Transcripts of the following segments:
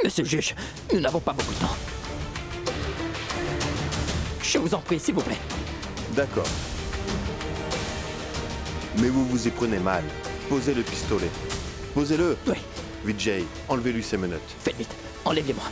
Monsieur le juge, nous n'avons pas beaucoup de temps. Je vous en prie, s'il vous plaît. D'accord. Mais vous vous y prenez mal. Posez le pistolet. Posez-le. Oui, Vijay, enlevez-lui ses menottes. faites vite. Enlevez-les-moi.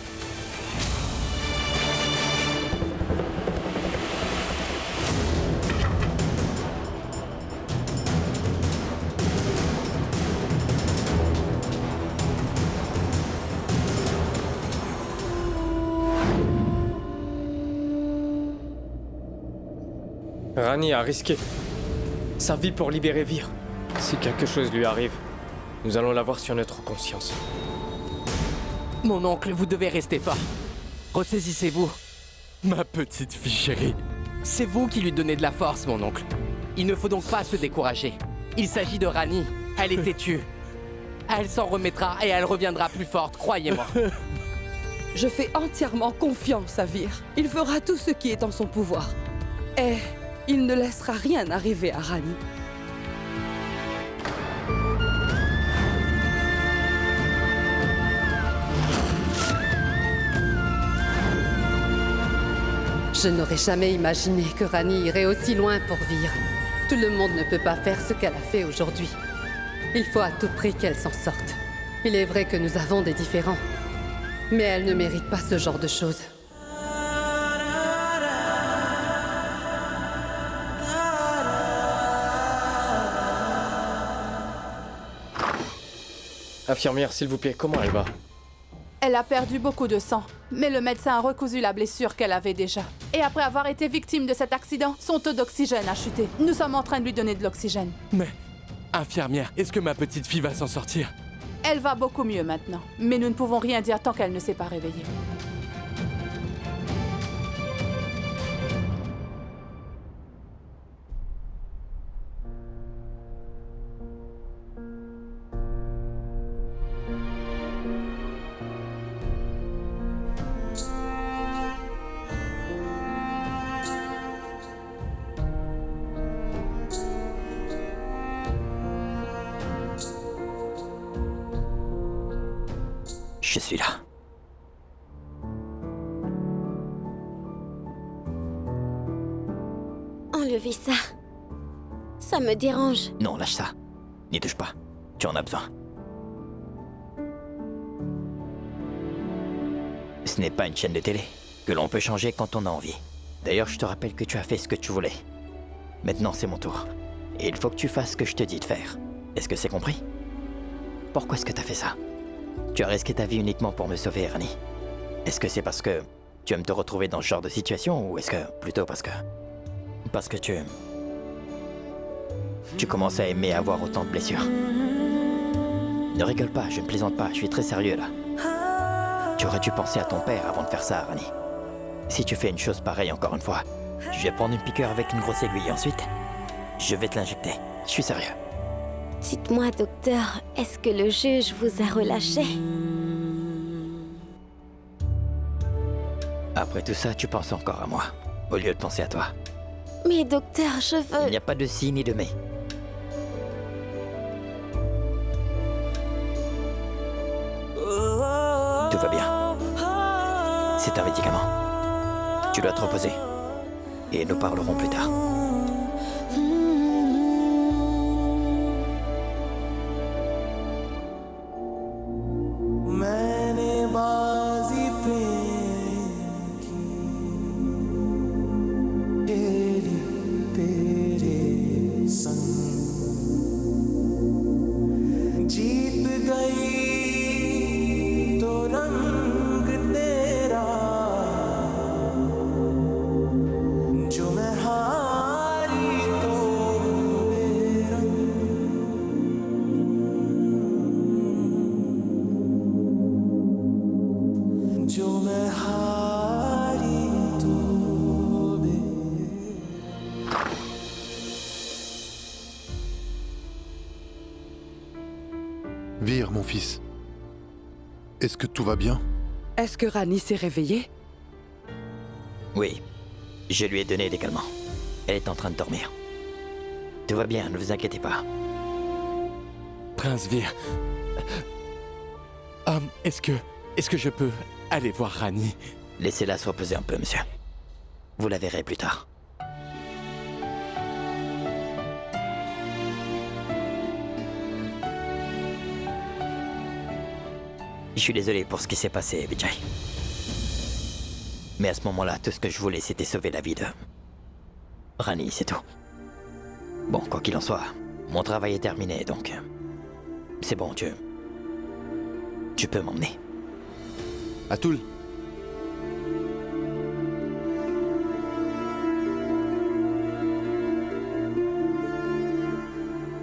Rani a risqué sa vie pour libérer Vir. Si quelque chose lui arrive, nous allons l'avoir sur notre conscience. Mon oncle, vous devez rester fort. Ressaisissez-vous. Ma petite fille chérie. C'est vous qui lui donnez de la force, mon oncle. Il ne faut donc pas se décourager. Il s'agit de Rani. Elle est têtue. Elle s'en remettra et elle reviendra plus forte, croyez-moi. Je fais entièrement confiance à Vir. Il fera tout ce qui est en son pouvoir. Et il ne laissera rien arriver à Rani. Je n'aurais jamais imaginé que Rani irait aussi loin pour Vir. Tout le monde ne peut pas faire ce qu'elle a fait aujourd'hui. Il faut à tout prix qu'elle s'en sorte. Il est vrai que nous avons des différends. Mais elle ne mérite pas ce genre de choses. Infirmière, s'il vous plaît, comment elle va? Elle a perdu beaucoup de sang, mais le médecin a recousu la blessure qu'elle avait déjà. Et après avoir été victime de cet accident, son taux d'oxygène a chuté. Nous sommes en train de lui donner de l'oxygène. Mais, infirmière, est-ce que ma petite fille va s'en sortir? Elle va beaucoup mieux maintenant, mais nous ne pouvons rien dire tant qu'elle ne s'est pas réveillée. Je suis là. Enlevez ça. Ça me dérange. Non, lâche ça. N'y touche pas. Tu en as besoin. Ce n'est pas une chaîne de télé que l'on peut changer quand on a envie. D'ailleurs, je te rappelle que tu as fait ce que tu voulais. Maintenant, c'est mon tour. Et il faut que tu fasses ce que je te dis de faire. Est-ce que c'est compris? Pourquoi est-ce que t'as fait ça? Tu as risqué ta vie uniquement pour me sauver, Rani. Est-ce que c'est parce que tu aimes te retrouver dans ce genre de situation ou est-ce que plutôt parce que tu commences à aimer avoir autant de blessures? Ne rigole pas, je ne plaisante pas, je suis très sérieux là. Tu aurais dû penser à ton père avant de faire ça, Rani. Si tu fais une chose pareille encore une fois, je vais prendre une piqûre avec une grosse aiguille et ensuite, je vais te l'injecter. Je suis sérieux. Dites-moi, docteur, est-ce que le juge vous a relâché? Après tout ça, tu penses encore à moi, au lieu de penser à toi. Mais docteur, je Il veux... n'y a pas de si ni de mais. Tout va bien. C'est un médicament. Tu dois te reposer. Et nous parlerons plus tard. Vir, mon fils. Est-ce que tout va bien? Est-ce que Rani s'est réveillée? Oui, je lui ai donné des calmants. Elle est en train de dormir. Tout va bien, ne vous inquiétez pas. Prince Vir. Est-ce que est-ce que je peux aller voir Rani? Laissez-la se reposer un peu, monsieur. Vous la verrez plus tard. Je suis désolé pour ce qui s'est passé, Vijay. Mais à ce moment-là, tout ce que je voulais, c'était sauver la vie de Rani, c'est tout. Bon, quoi qu'il en soit, mon travail est terminé, donc... C'est bon, tu peux m'emmener. Atul.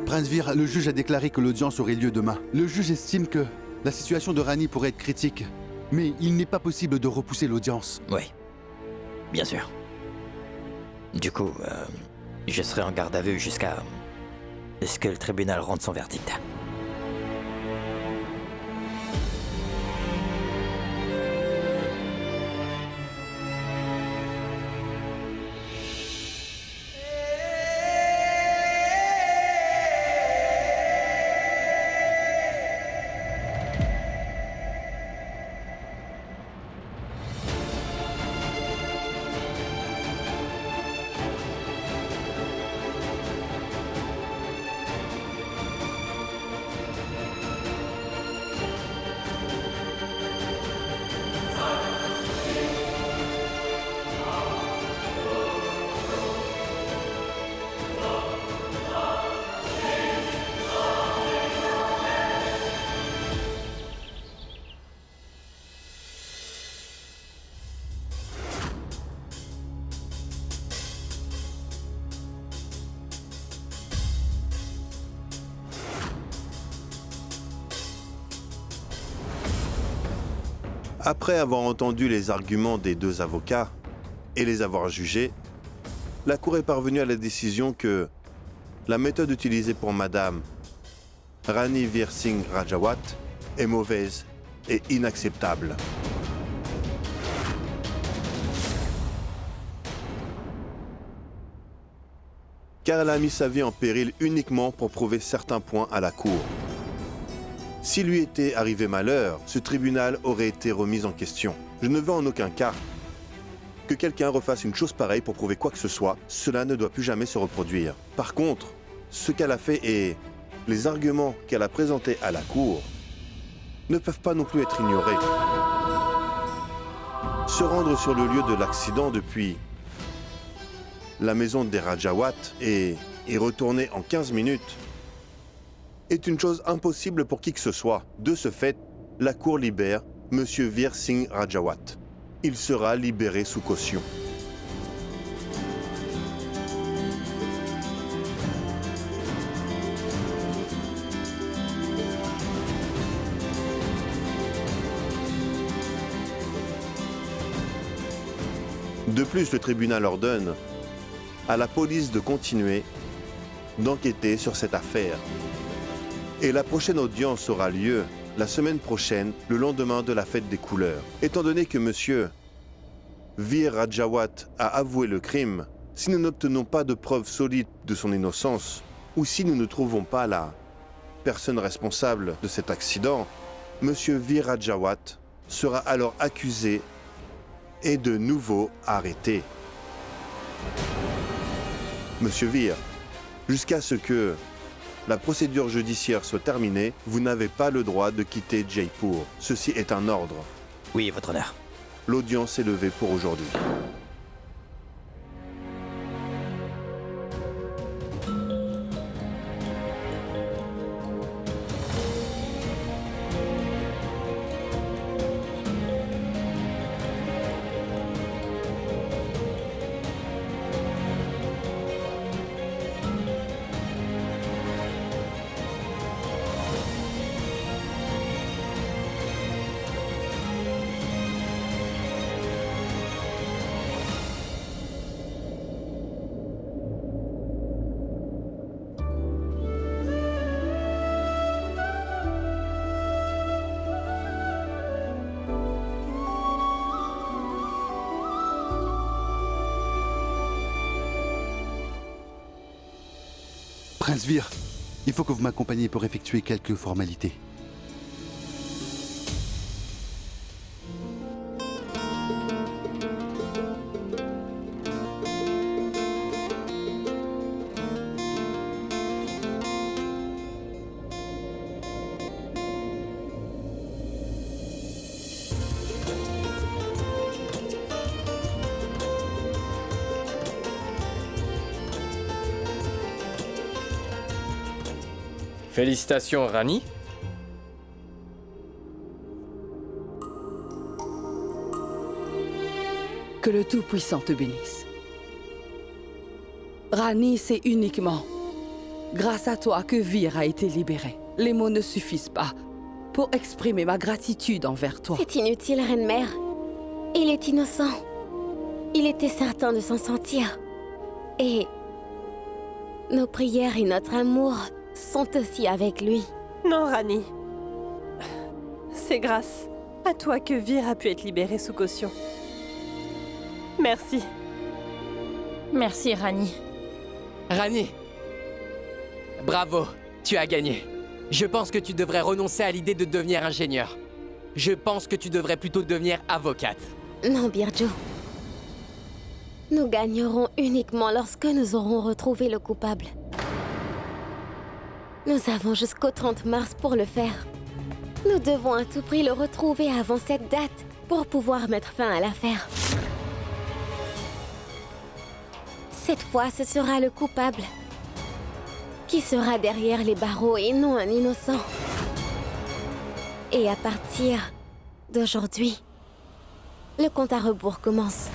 Prince Vir, le juge a déclaré que l'audience aurait lieu demain. Le juge estime que la situation de Rani pourrait être critique, mais il n'est pas possible de repousser l'audience. Oui, bien sûr. Du coup, je serai en garde à vue jusqu'à ce que le tribunal rende son verdict. Après avoir entendu les arguments des deux avocats et les avoir jugés, la Cour est parvenue à la décision que la méthode utilisée pour Madame Rani Vir Singh Rajawat est mauvaise et inacceptable. Car elle a mis sa vie en péril uniquement pour prouver certains points à la Cour. S'il lui était arrivé malheur, ce tribunal aurait été remis en question. Je ne veux en aucun cas que quelqu'un refasse une chose pareille pour prouver quoi que ce soit. Cela ne doit plus jamais se reproduire. Par contre, ce qu'elle a fait et les arguments qu'elle a présentés à la Cour ne peuvent pas non plus être ignorés. Se rendre sur le lieu de l'accident depuis la maison des Rajawat et y retourner en 15 minutes est une chose impossible pour qui que ce soit. De ce fait, la Cour libère M. Vir Singh Rajawat. Il sera libéré sous caution. De plus, le tribunal ordonne à la police de continuer d'enquêter sur cette affaire. Et la prochaine audience aura lieu la semaine prochaine, le lendemain de la fête des couleurs. Étant donné que M. Vir Rajawat a avoué le crime, si nous n'obtenons pas de preuves solides de son innocence, ou si nous ne trouvons pas la personne responsable de cet accident, M. Vir Rajawat sera alors accusé et de nouveau arrêté. Monsieur Vir, jusqu'à ce que la procédure judiciaire soit terminée, vous n'avez pas le droit de quitter Jaipur. Ceci est un ordre. Oui, votre honneur. L'audience est levée pour aujourd'hui. Prince Vir, il faut que vous m'accompagniez pour effectuer quelques formalités. Félicitations, Rani. Que le Tout-Puissant te bénisse. Rani, c'est uniquement grâce à toi que Vir a été libérée. Les mots ne suffisent pas pour exprimer ma gratitude envers toi. C'est inutile, Reine-Mère. Il est innocent. Il était certain de s'en sortir. Et nos prières et notre amour sont aussi avec lui. Non, Rani. C'est grâce à toi que Vir a pu être libérée sous caution. Merci. Merci, Rani. Rani, bravo, tu as gagné. Je pense que tu devrais renoncer à l'idée de devenir ingénieur. Je pense que tu devrais plutôt devenir avocate. Non, Birjo. Nous gagnerons uniquement lorsque nous aurons retrouvé le coupable. Nous avons jusqu'au 30 mars pour le faire. Nous devons à tout prix le retrouver avant cette date pour pouvoir mettre fin à l'affaire. Cette fois, ce sera le coupable qui sera derrière les barreaux et non un innocent. Et à partir d'aujourd'hui, le compte à rebours commence.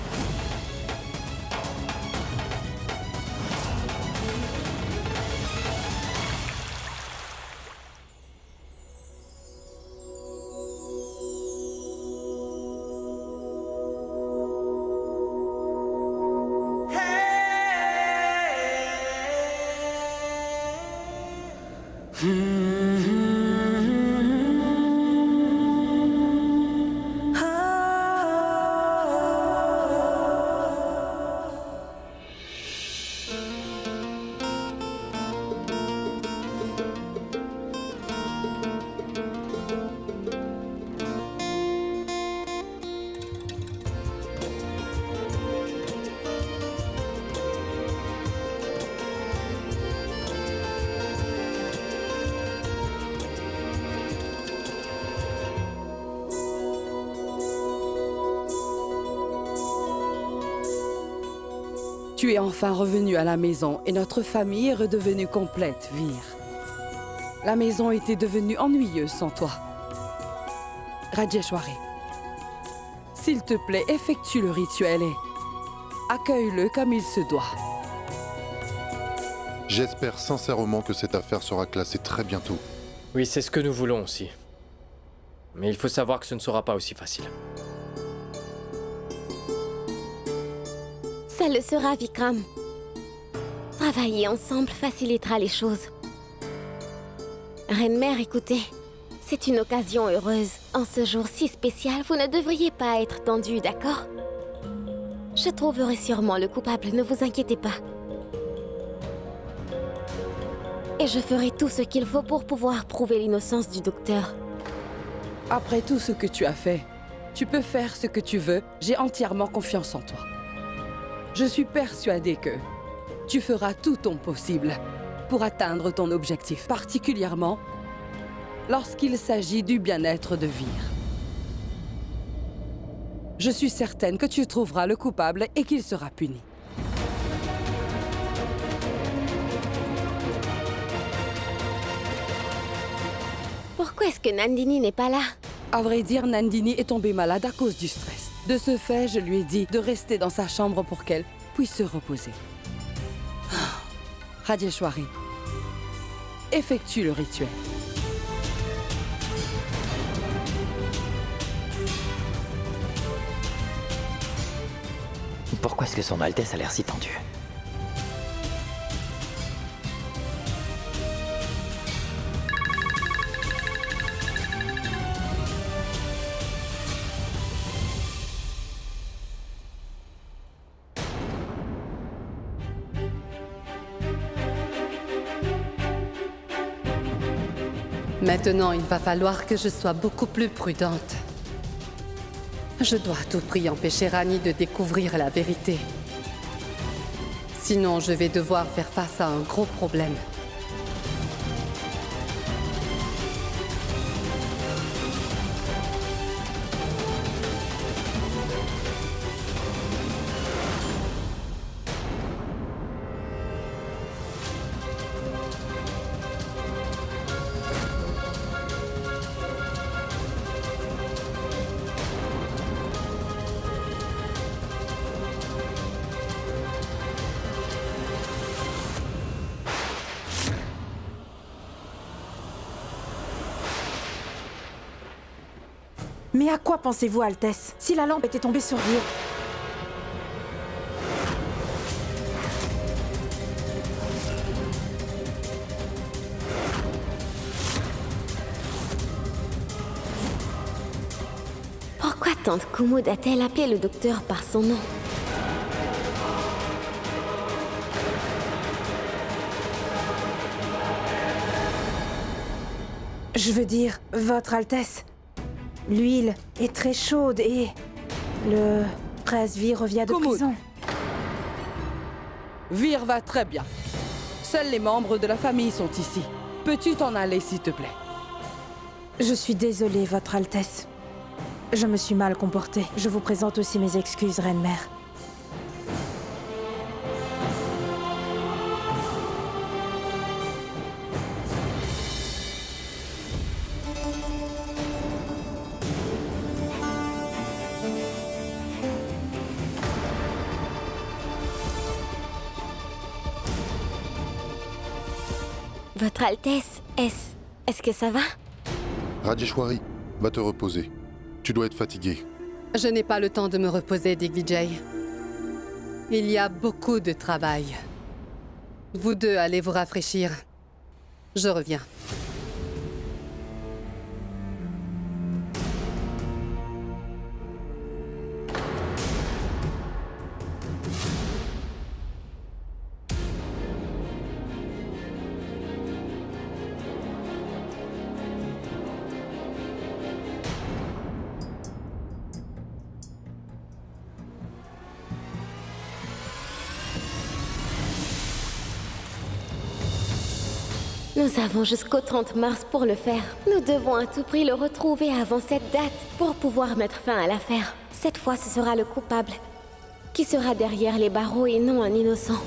Tu es enfin revenu à la maison et notre famille est redevenue complète, Vir. La maison était devenue ennuyeuse sans toi. Rajeshwari, s'il te plaît, effectue le rituel et accueille-le comme il se doit. J'espère sincèrement que cette affaire sera classée très bientôt. Oui, c'est ce que nous voulons aussi. Mais il faut savoir que ce ne sera pas aussi facile. Ça le sera, Vikram. Travailler ensemble facilitera les choses. Reine-Mère, écoutez, c'est une occasion heureuse. En ce jour si spécial, vous ne devriez pas être tendue, d'accord? Je trouverai sûrement le coupable, ne vous inquiétez pas. Et je ferai tout ce qu'il faut pour pouvoir prouver l'innocence du docteur. Après tout ce que tu as fait, tu peux faire ce que tu veux. J'ai entièrement confiance en toi. Je suis persuadée que tu feras tout ton possible pour atteindre ton objectif, particulièrement lorsqu'il s'agit du bien-être de Vir. Je suis certaine que tu trouveras le coupable et qu'il sera puni. Pourquoi est-ce que Nandini n'est pas là? À vrai dire, Nandini est tombée malade à cause du stress. De ce fait, je lui ai dit de rester dans sa chambre pour qu'elle puisse se reposer. Rajeshwari, effectue le rituel. Pourquoi est-ce que son Altesse a l'air si tendue? Maintenant, il va falloir que je sois beaucoup plus prudente. Je dois à tout prix empêcher Rani de découvrir la vérité. Sinon, je vais devoir faire face à un gros problème. Mais à quoi pensez-vous, Altesse? Si la lampe était tombée sur Vir? Pourquoi tante Kumud a-t-elle appelé le docteur par son nom? Je veux dire, Votre Altesse, l'huile est très chaude et le prince Vir revient de Kumud. prison. Vir va très bien. Seuls les membres de la famille sont ici. Peux-tu t'en aller, s'il te plaît? Je suis désolée, Votre Altesse. Je me suis mal comportée. Je vous présente aussi mes excuses, Reine-Mère. Votre Altesse, est-ce que ça va? Rajeshwari, va te reposer. Tu dois être fatigué. Je n'ai pas le temps de me reposer, Digvijay. Il y a beaucoup de travail. Vous deux allez vous rafraîchir. Je reviens. Nous avons jusqu'au 30 mars pour le faire. Nous devons à tout prix le retrouver avant cette date pour pouvoir mettre fin à l'affaire. Cette fois, ce sera le coupable qui sera derrière les barreaux et non un innocent.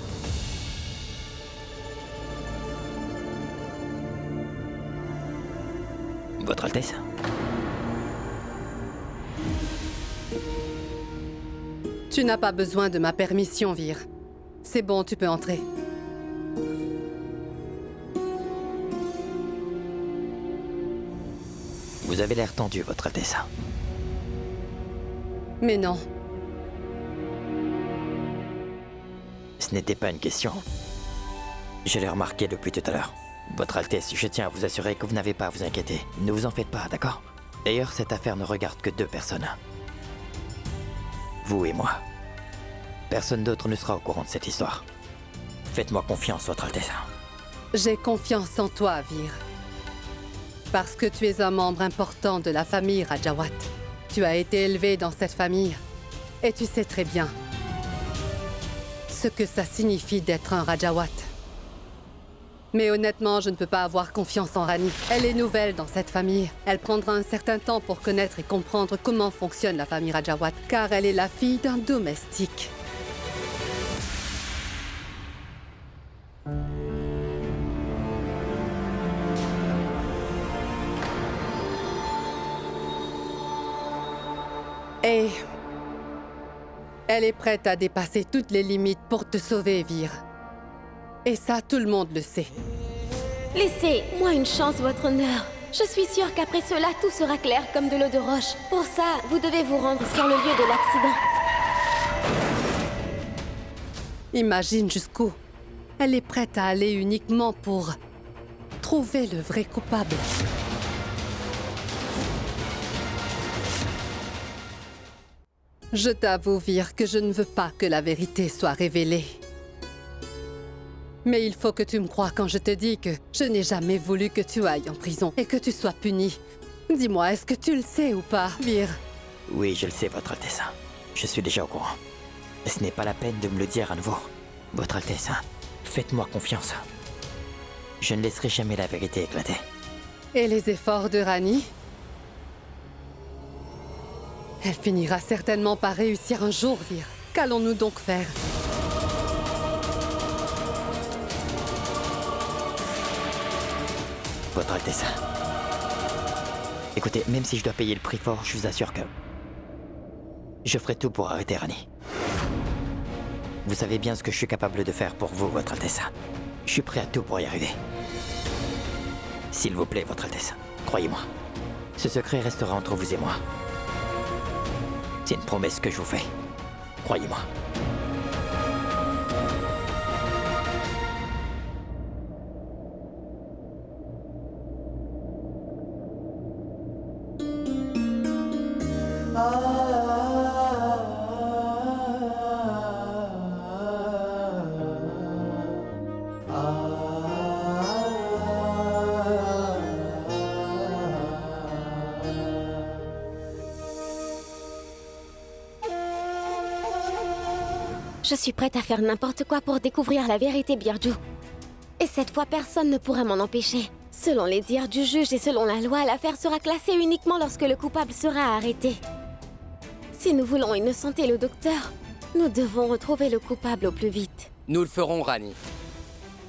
Votre Altesse? Tu n'as pas besoin de ma permission, Vir. C'est bon, tu peux entrer. Vous avez l'air tendu, Votre Altesse. Mais non. Ce n'était pas une question. Je l'ai remarqué depuis tout à l'heure. Votre Altesse, je tiens à vous assurer que vous n'avez pas à vous inquiéter. Ne vous en faites pas, d'accord? D'ailleurs, cette affaire ne regarde que deux personnes. Vous et moi. Personne d'autre ne sera au courant de cette histoire. Faites-moi confiance, Votre Altesse. J'ai confiance en toi, Vir. Parce que tu es un membre important de la famille Rajawat. Tu as été élevé dans cette famille. Et tu sais très bien ce que ça signifie d'être un Rajawat. Mais honnêtement, je ne peux pas avoir confiance en Rani. Elle est nouvelle dans cette famille. Elle prendra un certain temps pour connaître et comprendre comment fonctionne la famille Rajawat, car elle est la fille d'un domestique. Et elle est prête à dépasser toutes les limites pour te sauver, Vir. Et ça, tout le monde le sait. Laissez-moi une chance, votre honneur. Je suis sûre qu'après cela, tout sera clair comme de l'eau de roche. Pour ça, vous devez vous rendre sur le lieu de l'accident. Imagine jusqu'où. Elle est prête à aller uniquement pour trouver le vrai coupable. Je t'avoue, Vir, que je ne veux pas que la vérité soit révélée. Mais il faut que tu me croies quand je te dis que je n'ai jamais voulu que tu ailles en prison et que tu sois puni. Dis-moi, est-ce que tu le sais ou pas, Vir? Oui, je le sais, Votre Altesse. Je suis déjà au courant. Ce n'est pas la peine de me le dire à nouveau. Votre Altesse, faites-moi confiance. Je ne laisserai jamais la vérité éclater. Et les efforts de Rani? Elle finira certainement par réussir un jour, Vir. Qu'allons-nous donc faire? Votre Altesse. Écoutez, même si je dois payer le prix fort, je vous assure que... je ferai tout pour arrêter Rani. Vous savez bien ce que je suis capable de faire pour vous, Votre Altesse. Je suis prêt à tout pour y arriver. S'il vous plaît, Votre Altesse, croyez-moi. Ce secret restera entre vous et moi. C'est une promesse que je vous fais. Croyez-moi. Je suis prête à faire n'importe quoi pour découvrir la vérité, Birju. Et cette fois, personne ne pourra m'en empêcher. Selon les dires du juge et selon la loi, l'affaire sera classée uniquement lorsque le coupable sera arrêté. Si nous voulons innocenter le docteur, nous devons retrouver le coupable au plus vite. Nous le ferons, Rani.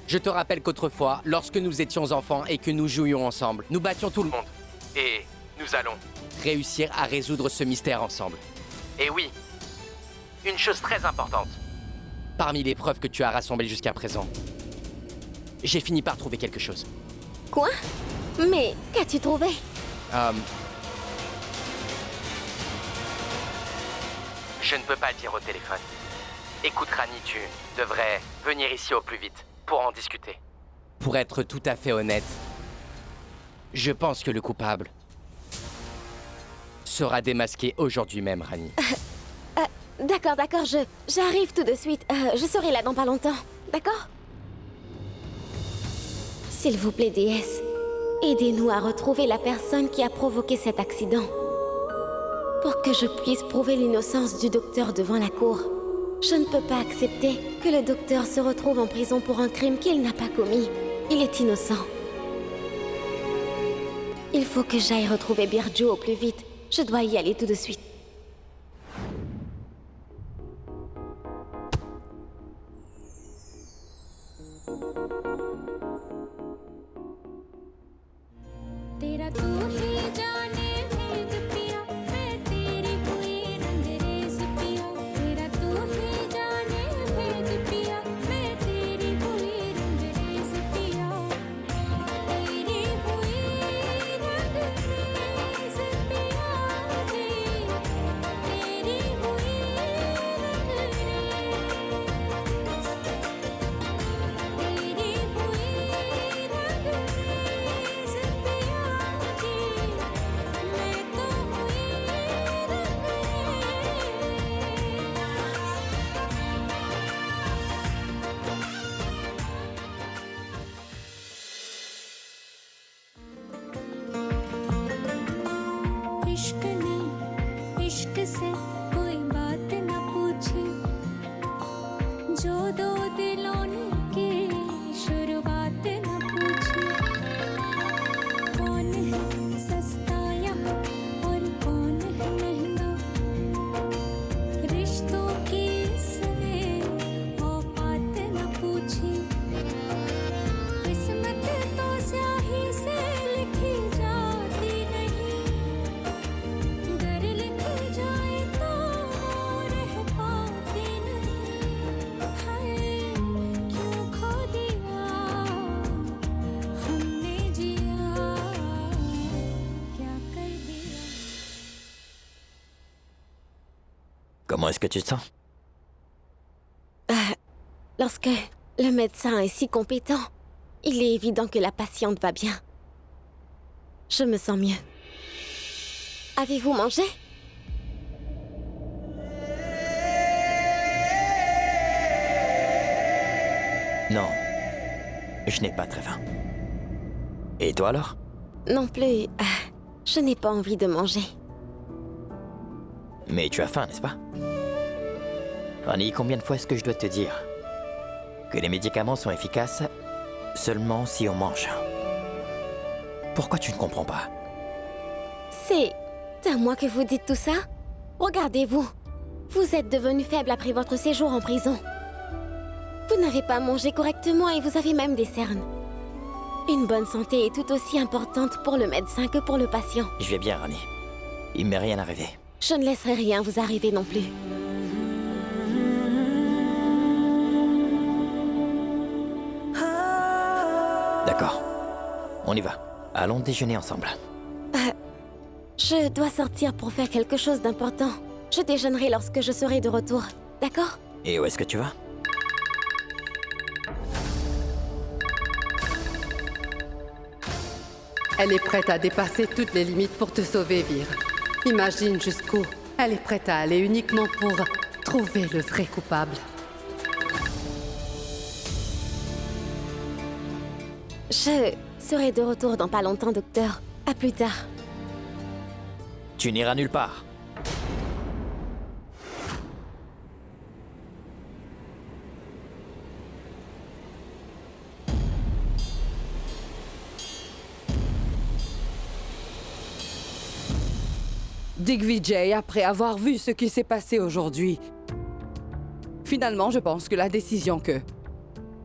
Je te rappelle qu'autrefois, lorsque nous étions enfants et que nous jouions ensemble, nous battions tout le monde. Et nous allons réussir à résoudre ce mystère ensemble. Et oui, une chose très importante. Parmi les preuves que tu as rassemblées jusqu'à présent, j'ai fini par trouver quelque chose. Quoi? Mais qu'as-tu trouvé? Je ne peux pas le dire au téléphone. Écoute, Rani, tu devrais venir ici au plus vite pour en discuter. Pour être tout à fait honnête, je pense que le coupable sera démasqué aujourd'hui même, Rani. D'accord, j'arrive tout de suite. Je serai là dans pas longtemps, d'accord? S'il vous plaît, déesse, aidez-nous à retrouver la personne qui a provoqué cet accident. Pour que je puisse prouver l'innocence du docteur devant la cour. Je ne peux pas accepter que le docteur se retrouve en prison pour un crime qu'il n'a pas commis. Il est innocent. Il faut que j'aille retrouver Birju au plus vite. Je dois y aller tout de suite. Comment est-ce que tu te sens? Lorsque le médecin est si compétent, il est évident que la patiente va bien. Je me sens mieux. Avez-vous mangé? Non, je n'ai pas très faim. Et toi alors? Non plus. Je n'ai pas envie de manger. Mais tu as faim, n'est-ce pas? Rani, combien de fois est-ce que je dois te dire que les médicaments sont efficaces seulement si on mange? Pourquoi tu ne comprends pas? C'est à moi que vous dites tout ça? Regardez-vous. Vous êtes devenu faible après votre séjour en prison. Vous n'avez pas mangé correctement et vous avez même des cernes. Une bonne santé est tout aussi importante pour le médecin que pour le patient. Je vais bien, Rani. Il m'est rien arrivé. Je ne laisserai rien vous arriver non plus. D'accord. On y va. Allons déjeuner ensemble. Je dois sortir pour faire quelque chose d'important. Je déjeunerai lorsque je serai de retour, d'accord? Et où est-ce que tu vas? Elle est prête à dépasser toutes les limites pour te sauver, Vir. Imagine jusqu'où elle est prête à aller uniquement pour trouver le vrai coupable. Je serai de retour dans pas longtemps, docteur. À plus tard. Tu n'iras nulle part. Digvijay, après avoir vu ce qui s'est passé aujourd'hui, finalement, je pense que la décision que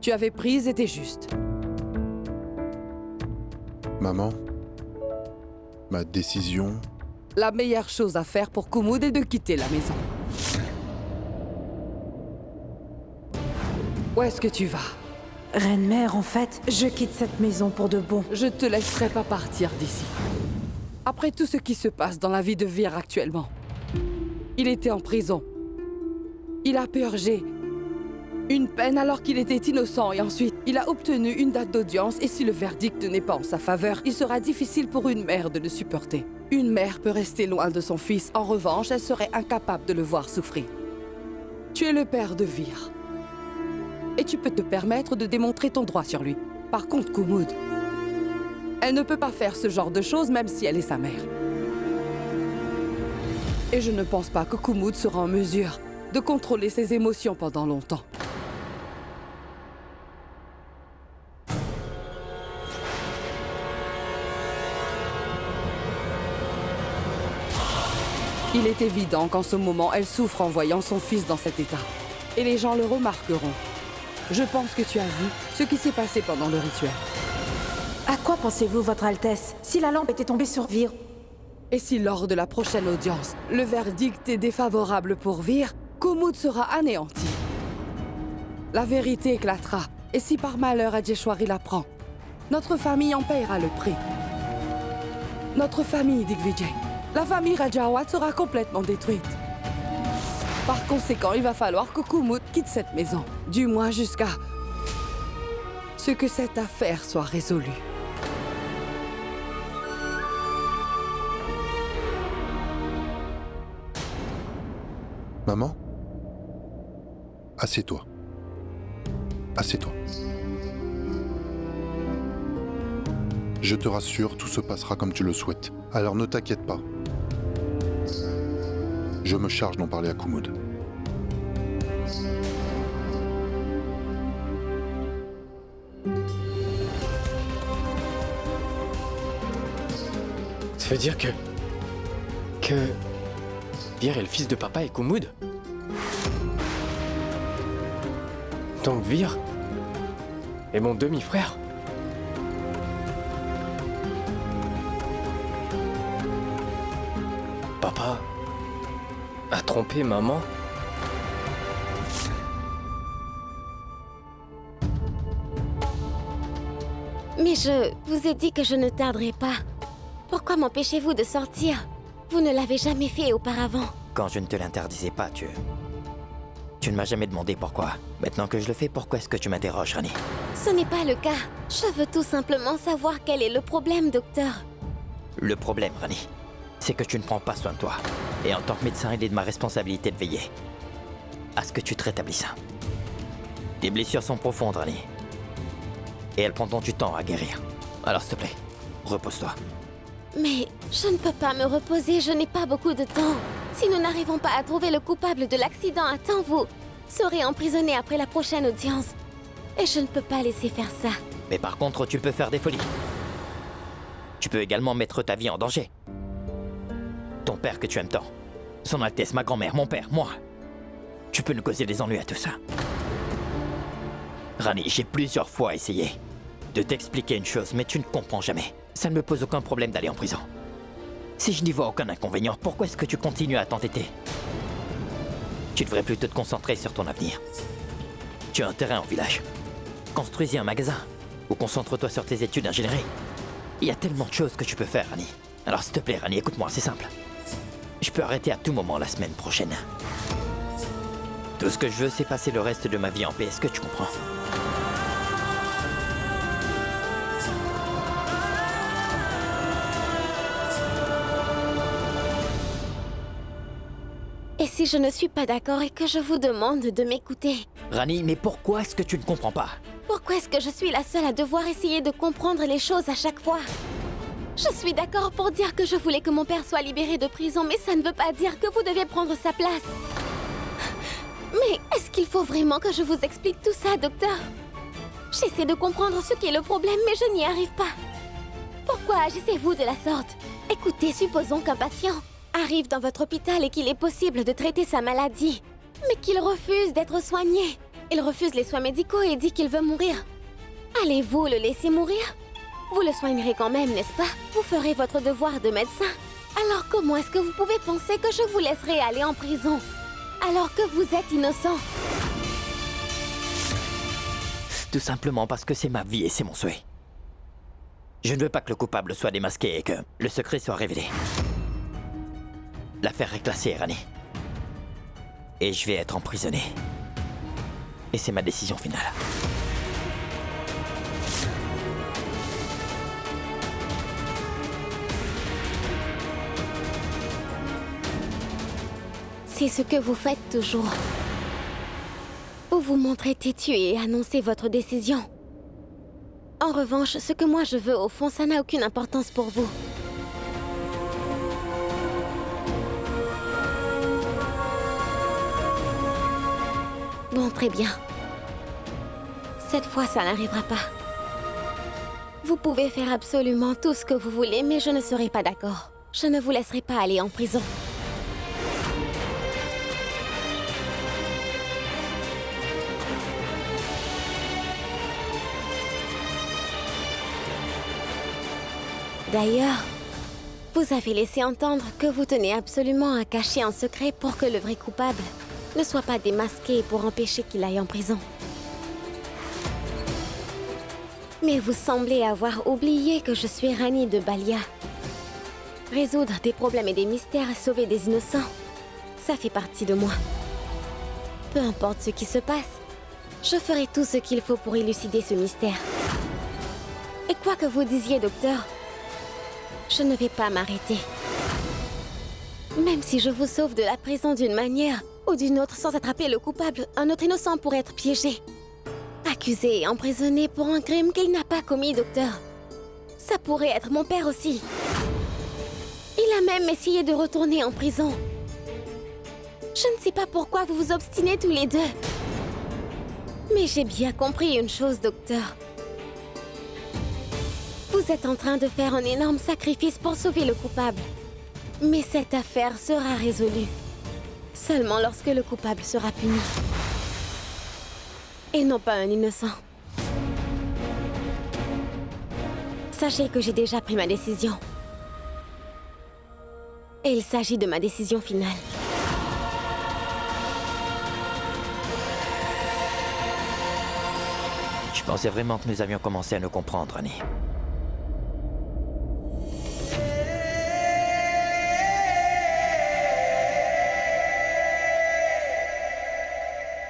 tu avais prise était juste. Maman, ma décision... La meilleure chose à faire pour Kumud est de quitter la maison. Où est-ce que tu vas? Reine-mère, en fait, je quitte cette maison pour de bon. Je te laisserai pas partir d'ici. Après tout ce qui se passe dans la vie de Vir actuellement, il était en prison. Il a purgé une peine alors qu'il était innocent et ensuite, il a obtenu une date d'audience et si le verdict n'est pas en sa faveur, il sera difficile pour une mère de le supporter. Une mère peut rester loin de son fils, en revanche, elle serait incapable de le voir souffrir. Tu es le père de Vir. Et tu peux te permettre de démontrer ton droit sur lui. Par contre, Kumud, elle ne peut pas faire ce genre de choses même si elle est sa mère. Et je ne pense pas que Kumud sera en mesure de contrôler ses émotions pendant longtemps. Il est évident qu'en ce moment, elle souffre en voyant son fils dans cet état. Et les gens le remarqueront. Je pense que tu as vu ce qui s'est passé pendant le rituel. À quoi pensez-vous, Votre Altesse? Si la lampe était tombée sur Vir? Et si lors de la prochaine audience, le verdict est défavorable pour Vir, Kumud sera anéanti. La vérité éclatera. Et si par malheur Rajeswari l'apprend, notre famille en paiera le prix. Notre famille, Digvijay. La famille Rajawat sera complètement détruite. Par conséquent, il va falloir que Kumud quitte cette maison. Du moins jusqu'à ce que cette affaire soit résolue. Maman? Assieds-toi. Assieds-toi. Je te rassure, tout se passera comme tu le souhaites. Alors ne t'inquiète pas. Je me charge d'en parler à Kumud. Ça veut dire que Vir est le fils de papa et Kumud? Donc Vir est mon demi-frère? Papa a trompé maman? Mais je vous ai dit que je ne tarderai pas. Pourquoi m'empêchez-vous de sortir? Vous ne l'avez jamais fait auparavant. Quand je ne te l'interdisais pas, tu ne m'as jamais demandé pourquoi. Maintenant que je le fais, pourquoi est-ce que tu m'interroges, Rani? Ce n'est pas le cas. Je veux tout simplement savoir quel est le problème, docteur. Le problème, Rani, c'est que tu ne prends pas soin de toi. Et en tant que médecin, il est de ma responsabilité de veiller à ce que tu te rétablisses. Tes blessures sont profondes, Rani. Et elles prendront du temps à guérir. Alors s'il te plaît, repose-toi. Mais je ne peux pas me reposer, je n'ai pas beaucoup de temps. Si nous n'arrivons pas à trouver le coupable de l'accident à temps, vous serez emprisonné après la prochaine audience. Et je ne peux pas laisser faire ça. Mais par contre, tu peux faire des folies. Tu peux également mettre ta vie en danger. Ton père que tu aimes tant, Son Altesse, ma grand-mère, mon père, moi. Tu peux nous causer des ennuis à tout ça. Rani, j'ai plusieurs fois essayé de t'expliquer une chose, mais tu ne comprends jamais. Ça ne me pose aucun problème d'aller en prison. Si je n'y vois aucun inconvénient, pourquoi est-ce que tu continues à t'entêter? Tu devrais plutôt te concentrer sur ton avenir. Tu as un terrain en village. Construis-y un magasin. Ou concentre-toi sur tes études d'ingénierie. Il y a tellement de choses que tu peux faire, Rani. Alors s'il te plaît, Rani, écoute-moi, c'est simple. Je peux arrêter à tout moment la semaine prochaine. Tout ce que je veux, c'est passer le reste de ma vie en paix. Est-ce que tu comprends? Et si je ne suis pas d'accord et que je vous demande de m'écouter? Rani, mais pourquoi est-ce que tu ne comprends pas? Pourquoi est-ce que je suis la seule à devoir essayer de comprendre les choses à chaque fois? Je suis d'accord pour dire que je voulais que mon père soit libéré de prison, mais ça ne veut pas dire que vous devez prendre sa place. Mais est-ce qu'il faut vraiment que je vous explique tout ça, docteur? J'essaie de comprendre ce qu'est le problème, mais je n'y arrive pas. Pourquoi agissez-vous de la sorte? Écoutez, supposons qu'un patient arrive dans votre hôpital et qu'il est possible de traiter sa maladie, mais qu'il refuse d'être soigné. Il refuse les soins médicaux et dit qu'il veut mourir. Allez-vous le laisser mourir? Vous le soignerez quand même, n'est-ce pas? Vous ferez votre devoir de médecin. Alors comment est-ce que vous pouvez penser que je vous laisserai aller en prison, alors que vous êtes innocent? Tout simplement parce que c'est ma vie et c'est mon souhait. Je ne veux pas que le coupable soit démasqué et que le secret soit révélé. L'affaire est classée, Rani. Et je vais être emprisonné. Et c'est ma décision finale. C'est ce que vous faites toujours. Vous vous montrez têtu et annoncez votre décision. En revanche, ce que moi je veux, au fond, ça n'a aucune importance pour vous. Bon, très bien. Cette fois, ça n'arrivera pas. Vous pouvez faire absolument tout ce que vous voulez, mais je ne serai pas d'accord. Je ne vous laisserai pas aller en prison. D'ailleurs, vous avez laissé entendre que vous tenez absolument à cacher un secret pour que le vrai coupable ne soit pas démasqué pour empêcher qu'il aille en prison. Mais vous semblez avoir oublié que je suis Rani de Balia. Résoudre des problèmes et des mystères et sauver des innocents, ça fait partie de moi. Peu importe ce qui se passe, je ferai tout ce qu'il faut pour élucider ce mystère. Et quoi que vous disiez, docteur, je ne vais pas m'arrêter. Même si je vous sauve de la prison d'une manière ou d'une autre sans attraper le coupable, un autre innocent pourrait être piégé. Accusé et emprisonné pour un crime qu'il n'a pas commis, docteur. Ça pourrait être mon père aussi. Il a même essayé de retourner en prison. Je ne sais pas pourquoi vous vous obstinez tous les deux. Mais j'ai bien compris une chose, docteur. Vous êtes en train de faire un énorme sacrifice pour sauver le coupable. Mais cette affaire sera résolue seulement lorsque le coupable sera puni. Et non pas un innocent. Sachez que j'ai déjà pris ma décision. Et il s'agit de ma décision finale. Je pensais vraiment que nous avions commencé à nous comprendre, Annie.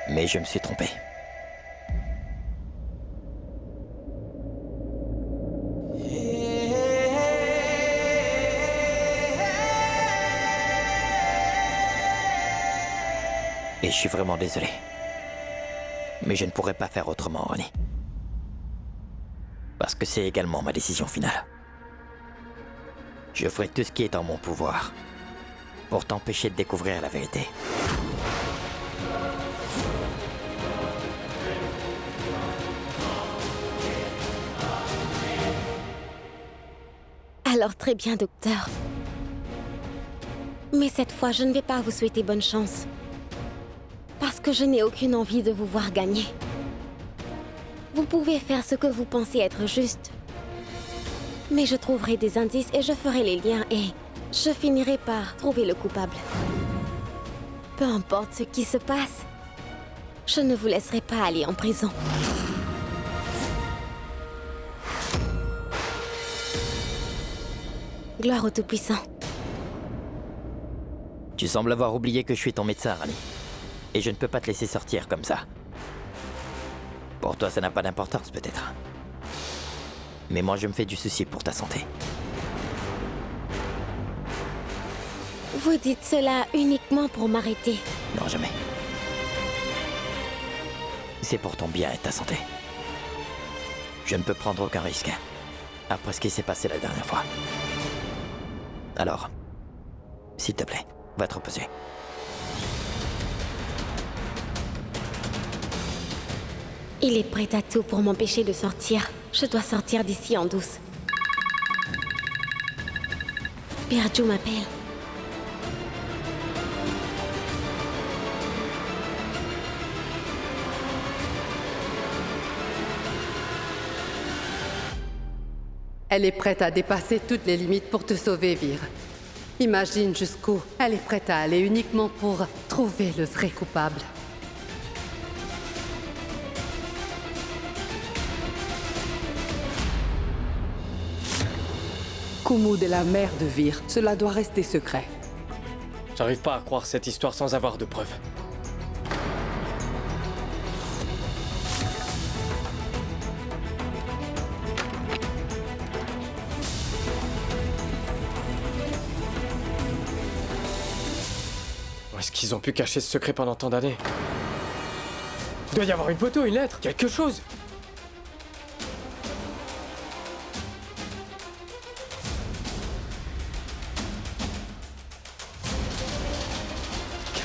Mais je me suis trompé. Et je suis vraiment désolé. Mais je ne pourrais pas faire autrement, René. Parce que c'est également ma décision finale. Je ferai tout ce qui est en mon pouvoir pour t'empêcher de découvrir la vérité. Alors très bien, docteur. Mais cette fois, je ne vais pas vous souhaiter bonne chance. Parce que je n'ai aucune envie de vous voir gagner. Vous pouvez faire ce que vous pensez être juste. Mais je trouverai des indices et je ferai les liens et je finirai par trouver le coupable. Peu importe ce qui se passe, je ne vous laisserai pas aller en prison. Gloire au Tout-Puissant. Tu sembles avoir oublié que je suis ton médecin, Rani. Et je ne peux pas te laisser sortir comme ça. Pour toi, ça n'a pas d'importance, peut-être. Mais moi, je me fais du souci pour ta santé. Vous dites cela uniquement pour m'arrêter. Non, jamais. C'est pour ton bien et ta santé. Je ne peux prendre aucun risque. Après ce qui s'est passé la dernière fois. Alors, s'il te plaît, va te reposer. Il est prêt à tout pour m'empêcher de sortir. Je dois sortir d'ici en douce. Birju m'appelle. Elle est prête à dépasser toutes les limites pour te sauver, Vir. Imagine jusqu'où elle est prête à aller uniquement pour trouver le vrai coupable. Kumud est la mère de Vir. Cela doit rester secret. J'arrive pas à croire cette histoire sans avoir de preuves. Où est-ce qu'ils ont pu cacher ce secret pendant tant d'années? Il doit y avoir une photo, une lettre, quelque chose.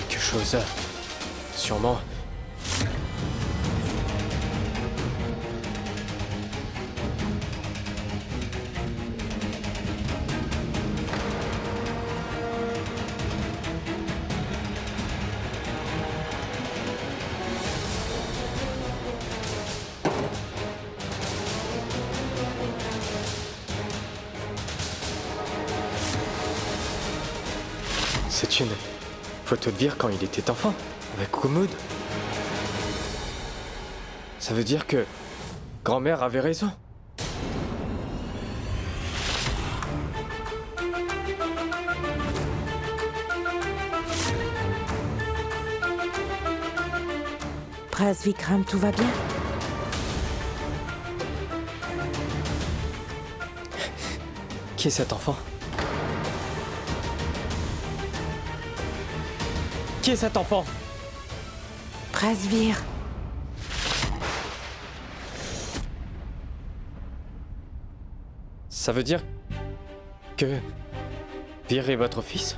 Quelque chose, sûrement. C'est une photo de Vir quand il était enfant, avec Kumud. Ça veut dire que grand-mère avait raison. Prince Vikram, tout va bien? Qui est cet enfant? Qui est cet enfant? Prince Vir. Ça veut dire que Vir est votre fils?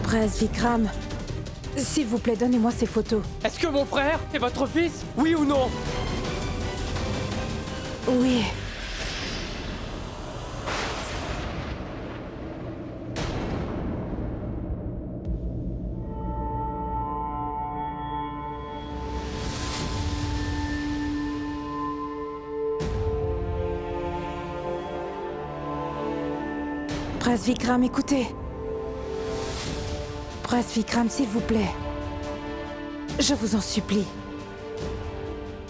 Prince Vikram, s'il vous plaît, donnez-moi ces photos. Est-ce que mon frère est votre fils? Oui ou non? Oui. Prince Vikram, écoutez. Prince Vikram, s'il vous plaît. Je vous en supplie.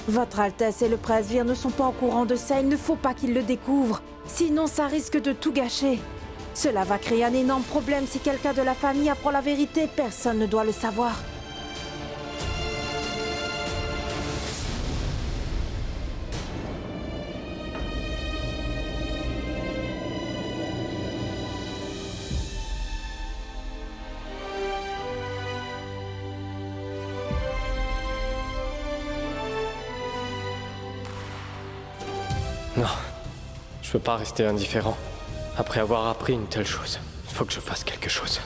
Votre Altesse et le Prince Vir ne sont pas au courant de ça. Il ne faut pas qu'ils le découvrent. Sinon, ça risque de tout gâcher. Cela va créer un énorme problème si quelqu'un de la famille apprend la vérité. Personne ne doit le savoir. Non, je peux pas rester indifférent. Après avoir appris une telle chose, il faut que je fasse quelque chose.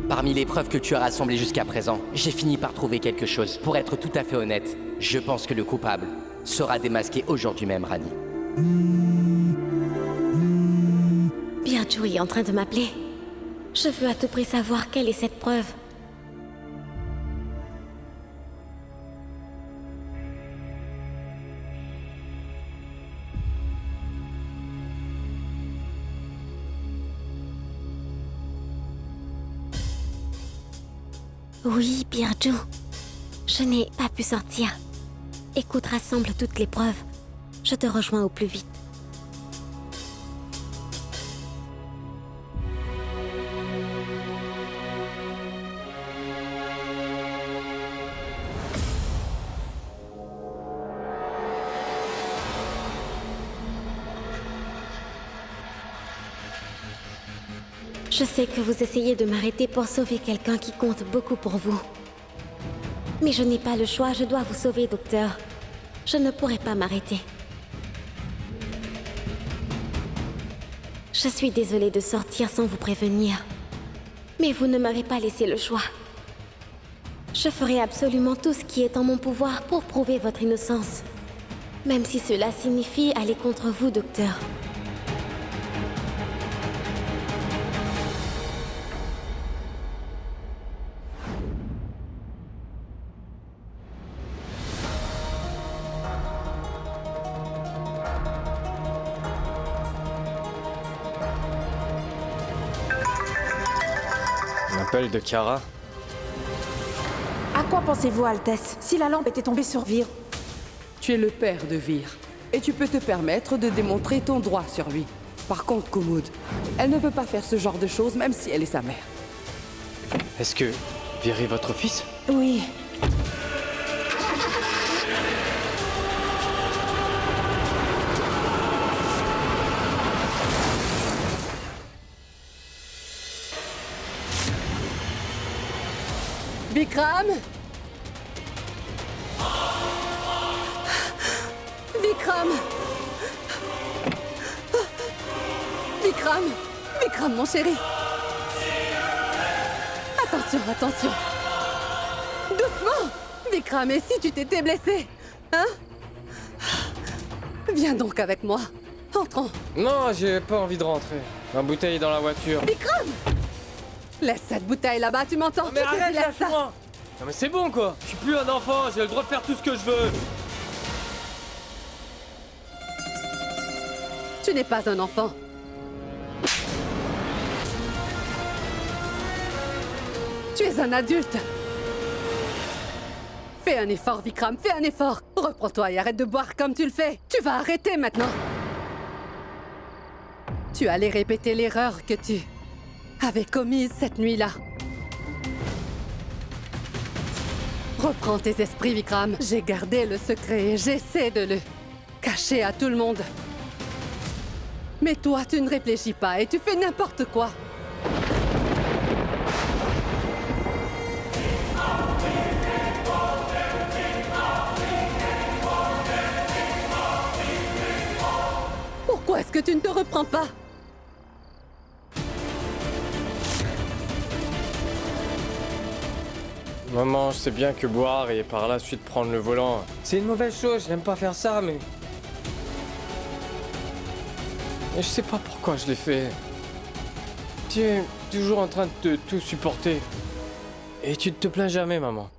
Parmi les preuves que tu as rassemblées jusqu'à présent, j'ai fini par trouver quelque chose. Pour être tout à fait honnête, je pense que le coupable sera démasqué aujourd'hui même, Rani. Birju est en train de m'appeler. Je veux à tout prix savoir quelle est cette preuve. Oui, Birju. Je n'ai pas pu sortir. Écoute, rassemble toutes les preuves. Je te rejoins au plus vite. Je sais que vous essayez de m'arrêter pour sauver quelqu'un qui compte beaucoup pour vous. Mais je n'ai pas le choix, je dois vous sauver, docteur. Je ne pourrai pas m'arrêter. Je suis désolée de sortir sans vous prévenir. Mais vous ne m'avez pas laissé le choix. Je ferai absolument tout ce qui est en mon pouvoir pour prouver votre innocence. Même si cela signifie aller contre vous, docteur. L'appel de Kara. À quoi pensez-vous, Altesse? Si la lampe était tombée sur Vir? Tu es le père de Vir, et tu peux te permettre de démontrer ton droit sur lui. Par contre, Kumud, elle ne peut pas faire ce genre de choses, même si elle est sa mère. Est-ce que Vir est votre fils? Oui. Vikram! Vikram! Vikram! Vikram, mon chéri! Attention, attention! Doucement! Vikram, et si tu t'étais blessé? Hein? Viens donc avec moi. Entrons. Non, j'ai pas envie de rentrer. Ma bouteille est dans la voiture. Vikram! Laisse cette bouteille là-bas, tu m'entends? Mais Je te dis, arrête, laisse ça. lâche-moi! Non mais c'est bon quoi! Je suis plus un enfant, j'ai le droit de faire tout ce que je veux! Tu n'es pas un enfant. Tu es un adulte. Fais un effort, Vikram, fais un effort. Reprends-toi et arrête de boire comme tu le fais. Tu vas arrêter maintenant. Tu allais répéter l'erreur que tu avais commise cette nuit-là. Reprends tes esprits, Vikram. J'ai gardé le secret et j'essaie de le cacher à tout le monde. Mais toi, tu ne réfléchis pas et tu fais n'importe quoi. Pourquoi est-ce que tu ne te reprends pas? Maman, je sais bien que boire et par la suite prendre le volant, c'est une mauvaise chose, je n'aime pas faire ça, mais je sais pas pourquoi je l'ai fait. Tu es toujours en train de tout supporter. Et tu ne te plains jamais, maman.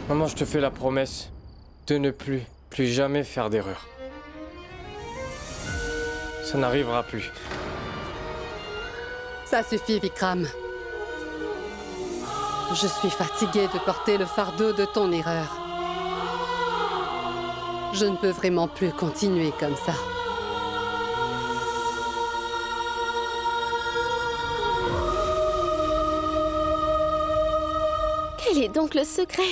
Maman, je te fais la promesse de ne plus jamais faire d'erreur. Ça n'arrivera plus. Ça suffit, Vikram. Je suis fatiguée de porter le fardeau de ton erreur. Je ne peux vraiment plus continuer comme ça. Quel est donc le secret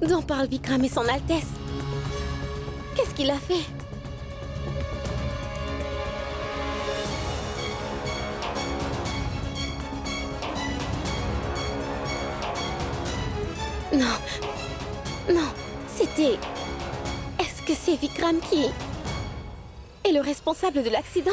dont parle Vikram et son Altesse? Qu'est-ce qu'il a fait? Non, c'était... Est-ce que c'est Vikram qui est le responsable de l'accident?